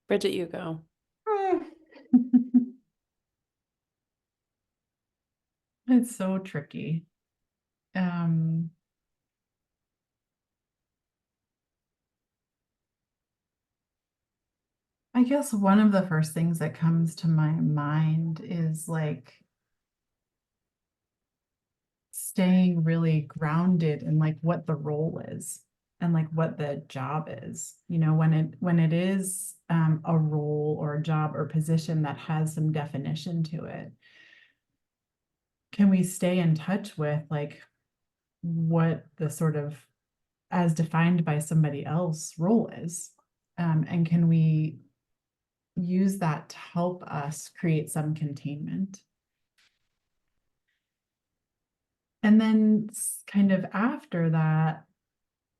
Speaker 3: Bridget, you go.
Speaker 2: It's so tricky. I guess one of the first things that comes to my mind is like staying really grounded in like what the role is and like what the job is, when it is a role or a job or position that has some definition to it. Can we stay in touch with like what the sort of as defined by somebody else role is? And can we use that to help us create some containment? And then kind of after that,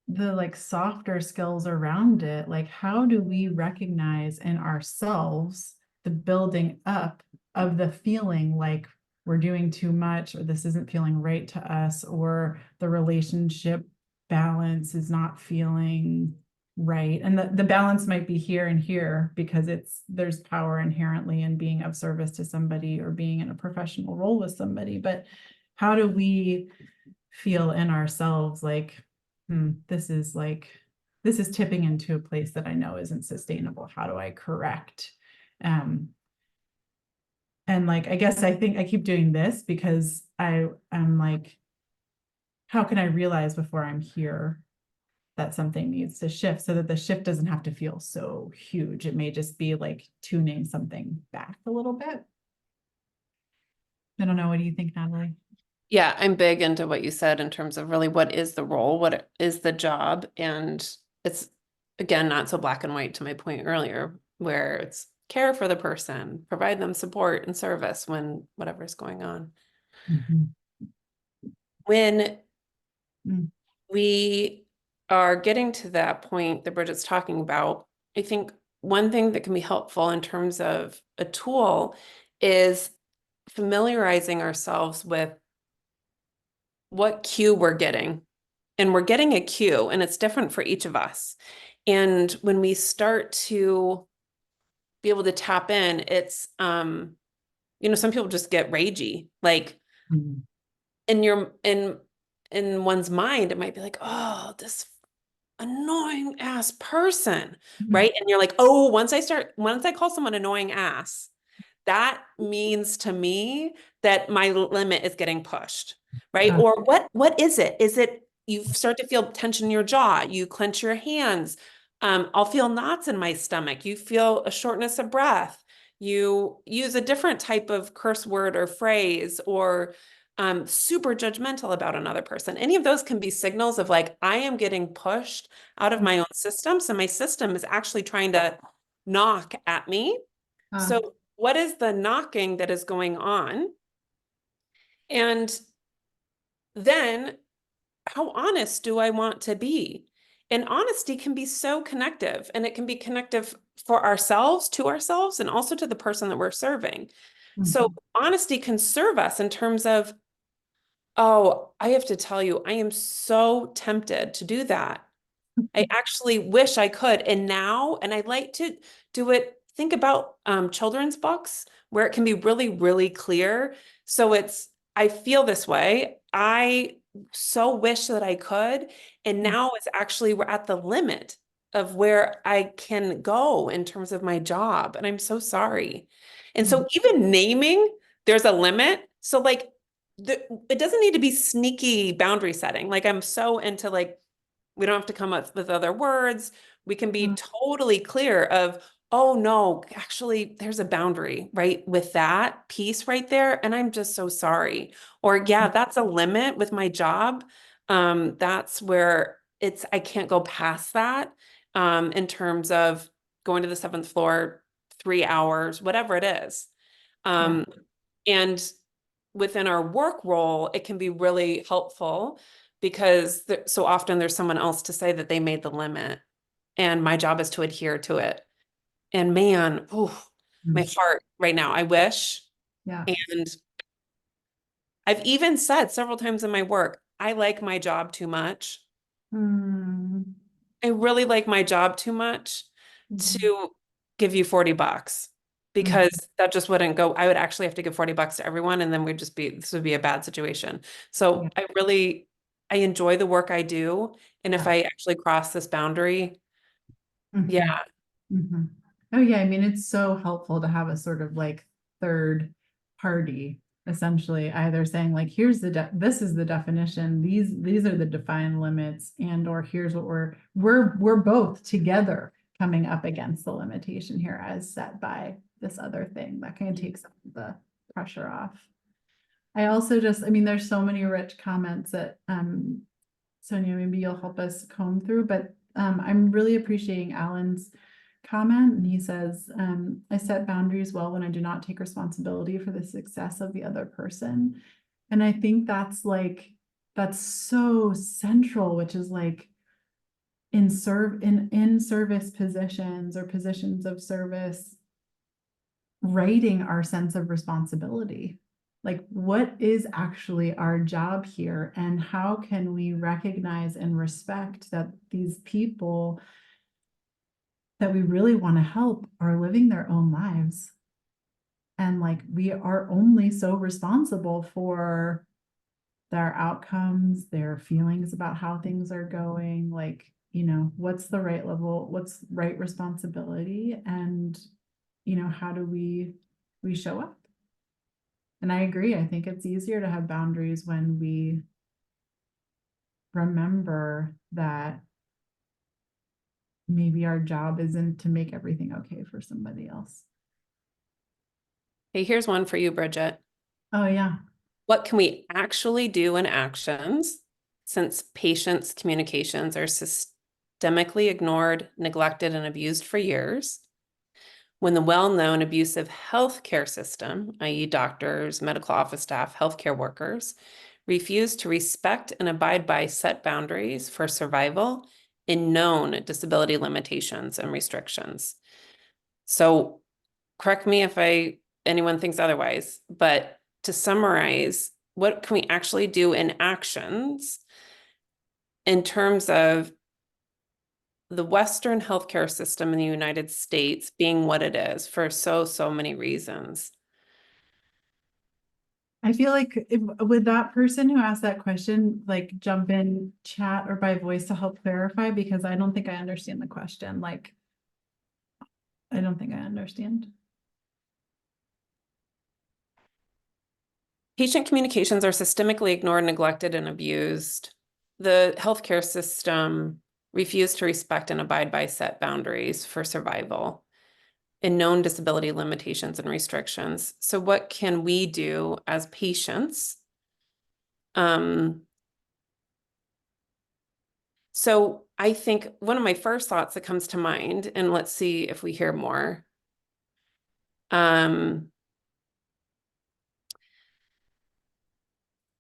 Speaker 2: the like softer skills around it, like how do we recognize in ourselves the building up of the feeling like we're doing too much or this isn't feeling right to us or the relationship balance is not feeling right. And the balance might be here and here because there's power inherently in being of service to somebody or being in a professional role with somebody. But how do we feel in ourselves like, this is tipping into a place that I know isn't sustainable. How do I correct? And like, I guess I think I keep doing this because I'm like, how can I realize before I'm here that something needs to shift so that the shift doesn't have to feel so huge? It may just be like tuning something back a little bit. I don't know. What do you think, Natalie?
Speaker 3: Yeah, I'm big into what you said in terms of really what is the role, what is the job, and it's again not so black and white to my point earlier, where it's care for the person, provide them support and service when whatever's going on. When we are getting to that point that Bridget's talking about, I think one thing that can be helpful in terms of a tool is familiarizing ourselves with what cue we're getting. And we're getting a cue, and it's different for each of us. And when we start to be able to tap in, it's, some people just get ragey, like in one's mind, it might be like, oh, this annoying ass person, right? And you're like, oh, once I call someone annoying ass, that means to me that my limit is getting pushed, right? Or what is it? Is it, you start to feel tension in your jaw, you clench your hands. I'll feel knots in my stomach. You feel a shortness of breath. You use a different type of curse word or phrase, or super judgmental about another person. Any of those can be signals of like, I am getting pushed out of my own system. So my system is actually trying to knock at me. So what is the knocking that is going on? And then how honest do I want to be? And honesty can be so connective, and it can be connective for ourselves, to ourselves, and also to the person that we're serving. So honesty can serve us in terms of, oh, I have to tell you, I am so tempted to do that. I actually wish I could. And I'd like to do it, think about children's books where it can be really, really clear. So I feel this way. I so wish that I could. And now it's actually, we're at the limit of where I can go in terms of my job. And I'm so sorry. And so even naming, there's a limit. So like, it doesn't need to be sneaky boundary setting. Like I'm so into like, we don't have to come up with other words. We can be totally clear of, oh no, actually, there's a boundary, right? With that piece right there. And I'm just so sorry. Or yeah, that's a limit with my job. That's where I can't go past that in terms of going to the 7th floor, 3 hours, whatever it is. And within our work role, it can be really helpful because so often there's someone else to say that they made the limit and my job is to adhere to it. And man, my heart right now, I wish.
Speaker 2: Yeah.
Speaker 3: And I've even said several times in my work, I like my job too much. I really like my job too much to give you $40 because that just wouldn't go. I would actually have to give $40 to everyone, and then this would be a bad situation. So I enjoy the work I do. And if I actually cross this boundary, yeah.
Speaker 2: Oh yeah, I mean, it's so helpful to have a sort of like third party, essentially, either saying like, here's this is the definition, these are the defined limits, and or here's what we're both together coming up against the limitation here as set by this other thing. That kind of takes the pressure off. I also I mean, there's so many rich comments that Sonia, maybe you'll help us comb through, but I'm really appreciating Alan's comment. And he says, I set boundaries well when I do not take responsibility for the success of the other person. And I think that's so central, which is like in service positions or positions of service, writing our sense of responsibility. Like, what is actually our job here, and how can we recognize and respect that these people that we really want to help are living their own lives, and like we are only so responsible for their outcomes, their feelings about how things are going, like, what's the right level, what's right responsibility, and how do we show up. And I agree. I think it's easier to have boundaries when we remember that maybe our job isn't to make everything okay for somebody else.
Speaker 3: Hey, here's one for you, Bridget.
Speaker 2: Oh, yeah.
Speaker 3: What can we actually do in actions since patients' communications are systemically ignored, neglected, and abused for years? When the well-known abusive healthcare system, i.e. doctors, medical office staff, healthcare workers, refuse to respect and abide by set boundaries for survival in known disability limitations and restrictions. So correct me if anyone thinks otherwise, but to summarize, what can we actually do in actions in terms of the Western healthcare system in the United States being what it is for so many reasons?
Speaker 2: I feel like with that person who asked that question, like jump in chat or by voice to help clarify, because I don't think I understand the question. Like, I don't think I understand.
Speaker 3: Patient communications are systemically ignored, neglected, and abused the healthcare system refused to respect and abide by set boundaries for survival and known disability limitations and restrictions. So what can we do as patients? So I think one of my first thoughts that comes to mind, and let's see if we hear more.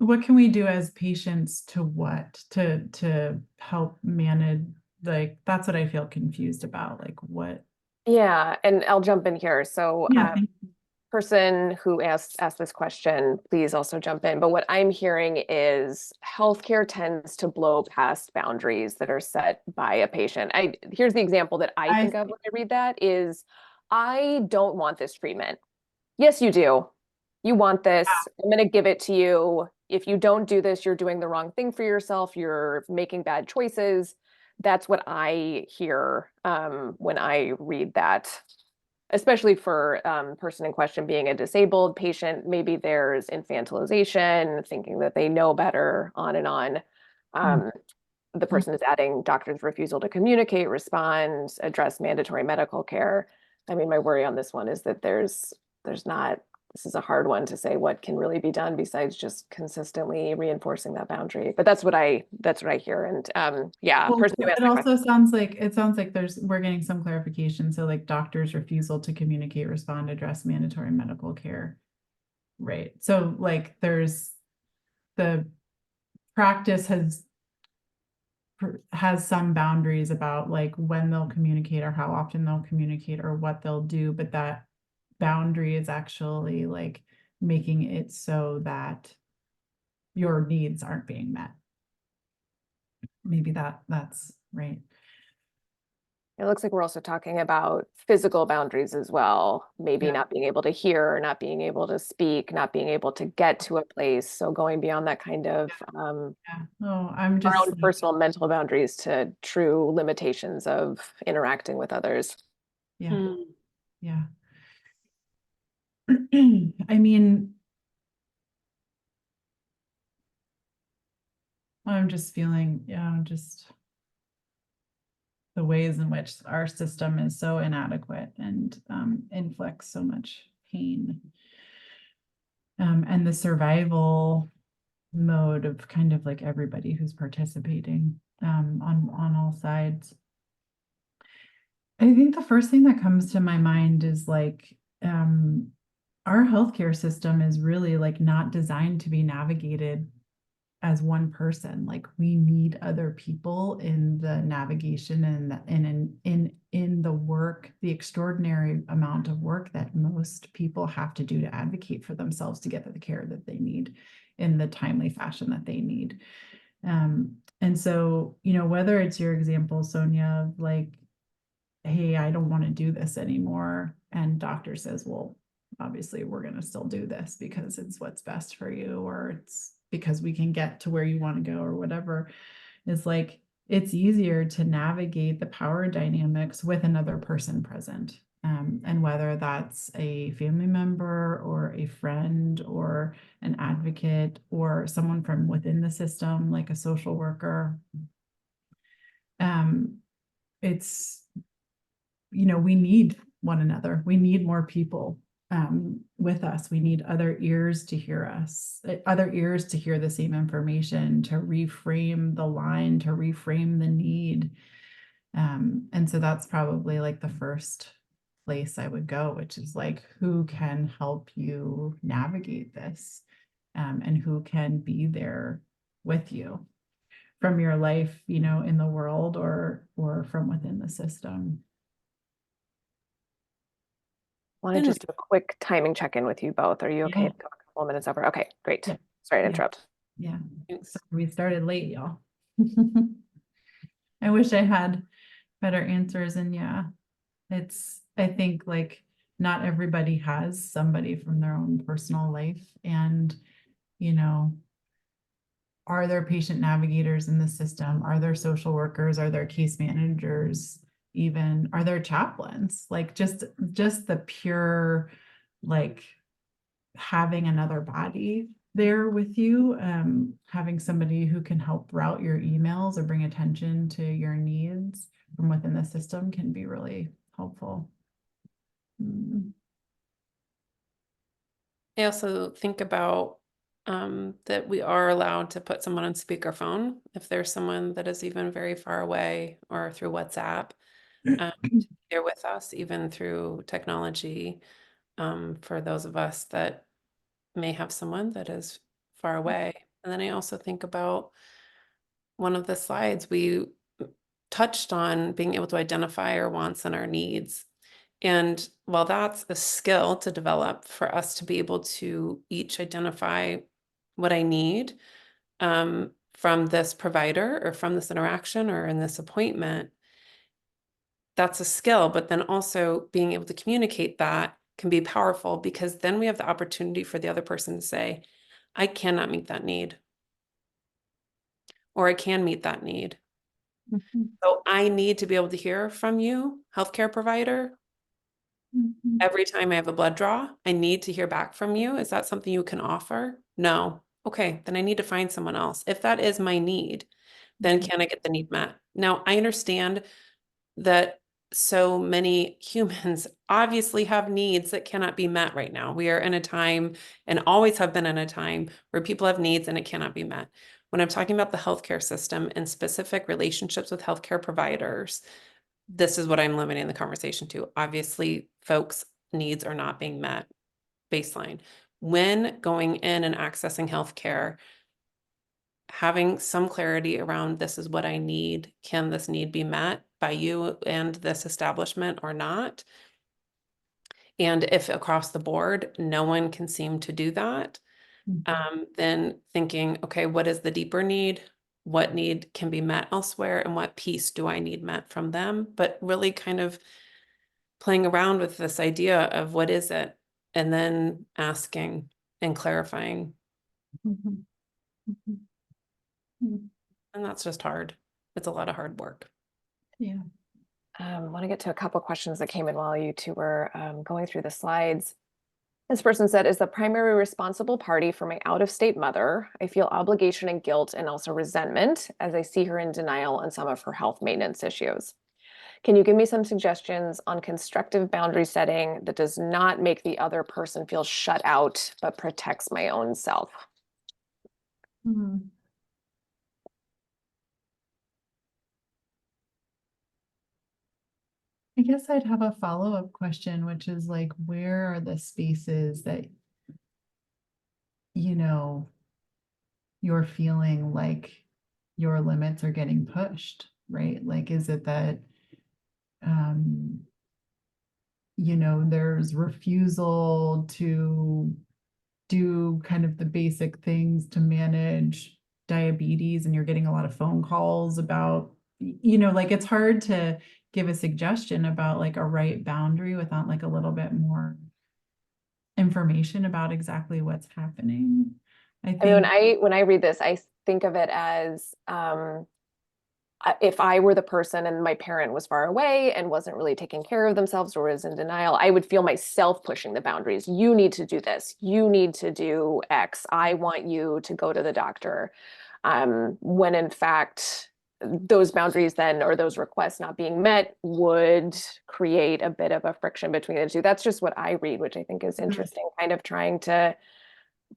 Speaker 2: What can we do as patients to help manage, like, that's what I feel confused about, like what?
Speaker 1: Yeah, and I'll jump in here. So
Speaker 2: Yeah,
Speaker 1: person who asked this question, please also jump in. But what I'm hearing is healthcare tends to blow past boundaries that are set by a patient. Here's the example that I think of when I read that is, I don't want this treatment. Yes, you do. You want this. I'm going to give it to you. If you don't do this, you're doing the wrong thing for yourself. You're making bad choices. That's what I hear when I read that, especially for person in question being a disabled patient. Maybe there's infantilization, thinking that they know better, on and on. The person is adding doctor's refusal to communicate, respond, address mandatory medical care. I mean, my worry on this one is that there's not, this is a hard one to say what can really be done besides just consistently reinforcing that boundary. But that's what I hear. And yeah,
Speaker 2: well,
Speaker 1: person who asked
Speaker 2: it
Speaker 1: the
Speaker 2: also
Speaker 1: question.
Speaker 2: sounds like we're getting some clarification. So like doctor's refusal to communicate, respond, address mandatory medical care. Right. So like there's the practice has some boundaries about like when they'll communicate or how often they'll communicate or what they'll do, but that boundary is actually like making it so that your needs aren't being met. Maybe that's right.
Speaker 1: It looks like we're also talking about physical boundaries as well. Maybe
Speaker 2: Yeah.
Speaker 1: not being able to hear, not being able to speak, not being able to get to a place. So going beyond that kind of
Speaker 2: Yeah. Oh, I'm
Speaker 1: our
Speaker 2: just
Speaker 1: own
Speaker 2: like,
Speaker 1: personal mental boundaries to true limitations of interacting with others.
Speaker 2: yeah,
Speaker 3: Hmm.
Speaker 2: yeah. I mean, I'm just feeling, just the ways in which our system is so inadequate and inflicts so much pain. And the survival mode of kind of like everybody who's participating on all sides. I think the first thing that comes to my mind is like our healthcare system is really like not designed to be navigated as one person. Like we need other people in the navigation and in the work, the extraordinary amount of work that most people have to do to advocate for themselves to get the care that they need in the timely fashion that they need. And so, whether it's your example, Sonia, of like, hey, I don't want to do this anymore. And doctor says, well, obviously we're going to still do this because it's what's best for you, or it's because we can get to where you want to go, or whatever. It's like, it's easier to navigate the power dynamics with another person present. And whether that's a family member or a friend or an advocate or someone from within the system, like a social worker, it's, we need one another. We need more people with us. We need other ears to hear us, other ears to hear the same information, to reframe the line, to reframe the need. And so that's probably like the first place I would go, which is like, who can help you navigate this, and who can be there with you from your life, in the world or from within the system.
Speaker 1: I want to just do a quick timing check-in with you both. Are you okay?
Speaker 2: Yeah.
Speaker 1: A couple of minutes over. Okay, great.
Speaker 2: Yeah.
Speaker 1: Sorry to
Speaker 2: Yeah.
Speaker 1: interrupt.
Speaker 2: Yeah.
Speaker 3: Thanks.
Speaker 2: So we started late, y'all. I wish I had better answers. And yeah, I think like not everybody has somebody from their own personal life. And, are there patient navigators in the system? Are there social workers? Are there case managers? Even are there chaplains? Like just the pure, like having another body there with you. Having somebody who can help route your emails or bring attention to your needs from within the system can be really helpful.
Speaker 3: I also think about that we are allowed to put someone on speakerphone if there's someone that is even very far away, or through WhatsApp, to be there with us, even through technology, for those of us that may have someone that is far away. And then I also think about one of the slides we touched on being able to identify our wants and our needs. And while that's a skill to develop for us to be able to each identify what I need from this provider or from this interaction or in this appointment, that's a skill. But then also being able to communicate that can be powerful, because then we have the opportunity for the other person to say, I cannot meet that need, or I can meet that need. So I need to be able to hear from you, healthcare provider. Every time I have a blood draw, I need to hear back from you. Is that something you can offer? No. Okay, then I need to find someone else. If that is my need, then can I get the need met? Now, I understand that so many humans obviously have needs that cannot be met right now. We are in a time, and always have been in a time, where people have needs and it cannot be met. When I'm talking about the healthcare system and specific relationships with healthcare providers, this is what I'm limiting the conversation to. Obviously, folks' needs are not being met baseline. When going in and accessing healthcare, having some clarity around, this is what I need. Can this need be met by you and this establishment or not? And if across the board, no one can seem to do that, then thinking, okay, what is the deeper need? What need can be met elsewhere? And what piece do I need met from them? But really kind of playing around with this idea of what is it? And then asking and clarifying. And that's just hard. It's a lot of hard work.
Speaker 2: Yeah.
Speaker 1: I want to get to a couple questions that came in while you two were going through the slides. This person said, is the primary responsible party for my out-of-state mother. I feel obligation and guilt and also resentment as I see her in denial on some of her health maintenance issues. Can you give me some suggestions on constructive boundary setting that does not make the other person feel shut out, but protects my own self?
Speaker 2: I guess I'd have a follow-up question, which is like, where are the spaces that, you're feeling like your limits are getting pushed, right? Like, is it that, there's refusal to do kind of the basic things to manage diabetes, and you're getting a lot of phone calls about, like, it's hard to give a suggestion about like a right boundary without like a little bit more information about exactly what's happening. I
Speaker 1: I mean,
Speaker 2: think
Speaker 1: when I read this, I think of it as if I were the person and my parent was far away and wasn't really taking care of themselves or was in denial, I would feel myself pushing the boundaries. You need to do this. You need to do X. I want you to go to the doctor. When in fact, those boundaries then, or those requests not being met, would create a bit of a friction between the two. That's just what I read, which I think is interesting, kind of trying to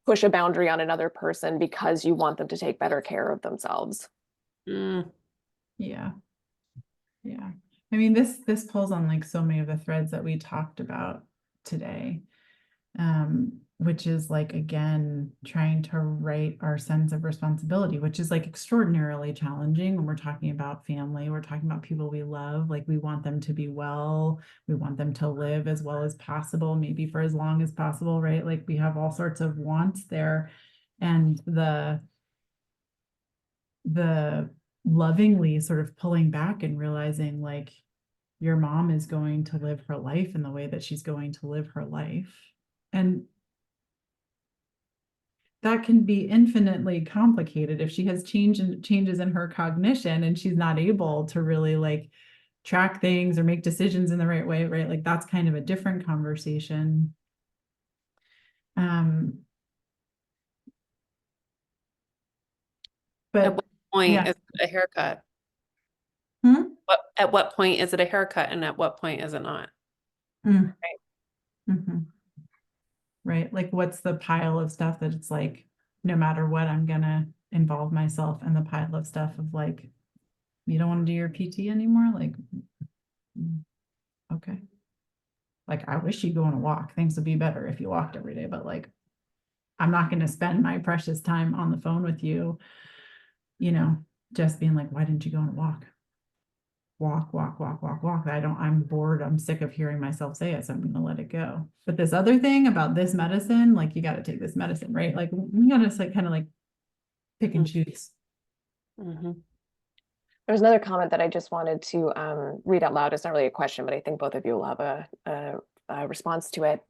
Speaker 1: push a boundary on another person because you want them to take better care of themselves.
Speaker 2: yeah. I mean, this pulls on like so many of the threads that we talked about today, which is like, again, trying to right our sense of responsibility, which is like extraordinarily challenging when we're talking about family. We're talking about people we love. Like, we want them to be well. We want them to live as well as possible, maybe for as long as possible, right? Like, we have all sorts of wants there. And the lovingly sort of pulling back and realizing like, your mom is going to live her life in the way that she's going to live her life. And that can be infinitely complicated if she has changes in her cognition and she's not able to really like track things or make decisions in the right way, right? Like, that's kind of a different conversation.
Speaker 3: At
Speaker 2: But
Speaker 3: what point
Speaker 2: yeah.
Speaker 3: is it a haircut?
Speaker 2: Hmm?
Speaker 3: At what point is it a haircut and at what point is it not?
Speaker 2: Mm.
Speaker 1: Right.
Speaker 2: Mhm. Right. Like what's the pile of stuff that it's like, no matter what, I'm gonna involve myself in the pile of stuff of like, you don't want to do your PT anymore? Like, okay. Like, I wish you'd go on a walk. Things would be better if you walked every day, but like, I'm not going to spend my precious time on the phone with you, just being like, why didn't you go on a walk? Walk, walk, walk, walk, walk. I'm bored. I'm sick of hearing myself say it. So I'm going to let it go. But this other thing about this medicine, like, you got to take this medicine, right? Like, you got to like kind of like pick and choose.
Speaker 3: Mm-hmm.
Speaker 1: There's another comment that I just wanted to read out loud. It's not really a question, but I think both of you will have a response to it.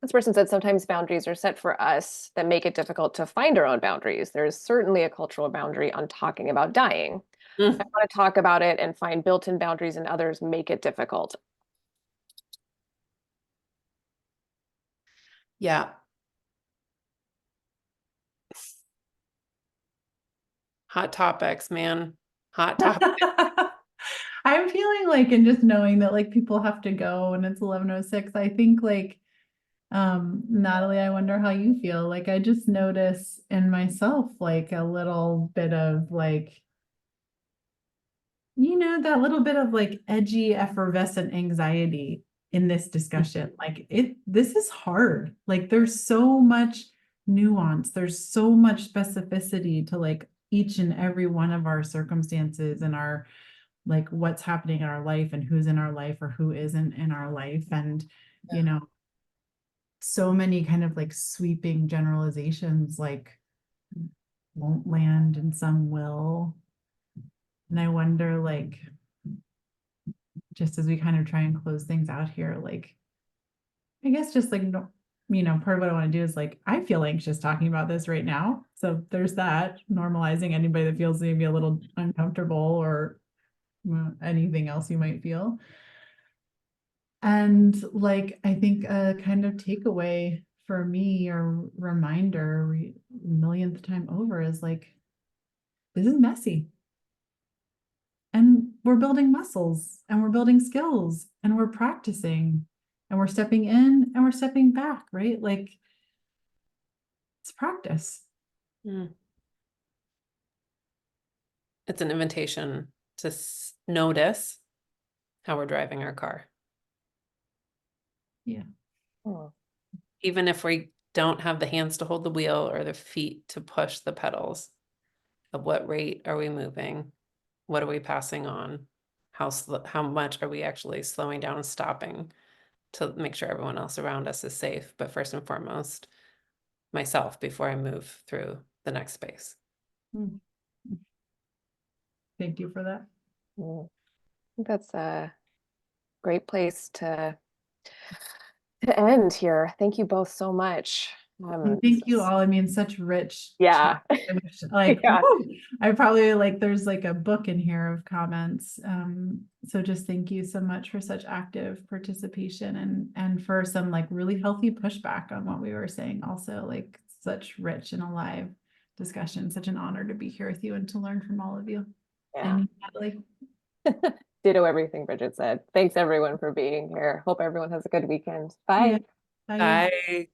Speaker 1: This person said sometimes boundaries are set for us that make it difficult to find our own boundaries. There's certainly a cultural boundary on talking about dying. I want to talk about it and find built-in boundaries, and others make it difficult.
Speaker 3: Yeah. Hot topics, man. Hot topics.
Speaker 2: I'm feeling like, and just knowing that like people have to go and it's 11:06, I think like, Natalie, I wonder how you feel. Like, I just notice in myself, like a little bit of like, that little bit of like edgy, effervescent anxiety in this discussion. Like this is hard. Like there's so much nuance. There's so much specificity to like each and every one of our circumstances and our like what's happening in our life and who's in our life or who isn't in our life. And, so many kind of like sweeping generalizations like won't land and some will. And I wonder, like, just as we kind of try and close things out here, like, I guess just like, part of what I want to do is like, I feel anxious talking about this right now. So there's that, normalizing anybody that feels maybe a little uncomfortable or anything else you might feel. And like, I think a kind of takeaway for me or reminder millionth time over is like, this is messy. And we're building muscles and we're building skills and we're practicing and we're stepping in and we're stepping back, right? Like it's practice.
Speaker 3: It's an invitation to notice how we're driving our car.
Speaker 2: Yeah.
Speaker 1: Oh.
Speaker 3: Even if we don't have the hands to hold the wheel or the feet to push the pedals, at what rate are we moving? What are we passing on? How much are we actually slowing down and stopping to make sure everyone else around us is safe? But first and foremost, myself before I move through the next space.
Speaker 2: Thank you for that.
Speaker 1: I think that's a great place to end here. Thank you both so much.
Speaker 2: Thank you all. I mean, such rich
Speaker 1: Yeah.
Speaker 2: like
Speaker 1: Yeah.
Speaker 2: I probably like there's like a book in here of comments. So just thank you so much for such active participation and for some like really healthy pushback on what we were saying. Also, like such rich and alive discussion. Such an honor to be here with you and to learn from all of you.
Speaker 1: Yeah.
Speaker 2: Natalie.
Speaker 1: Ditto everything Bridget said. Thanks everyone for being here. Hope everyone has a good weekend. Bye.
Speaker 2: Yeah. Bye.
Speaker 3: Bye.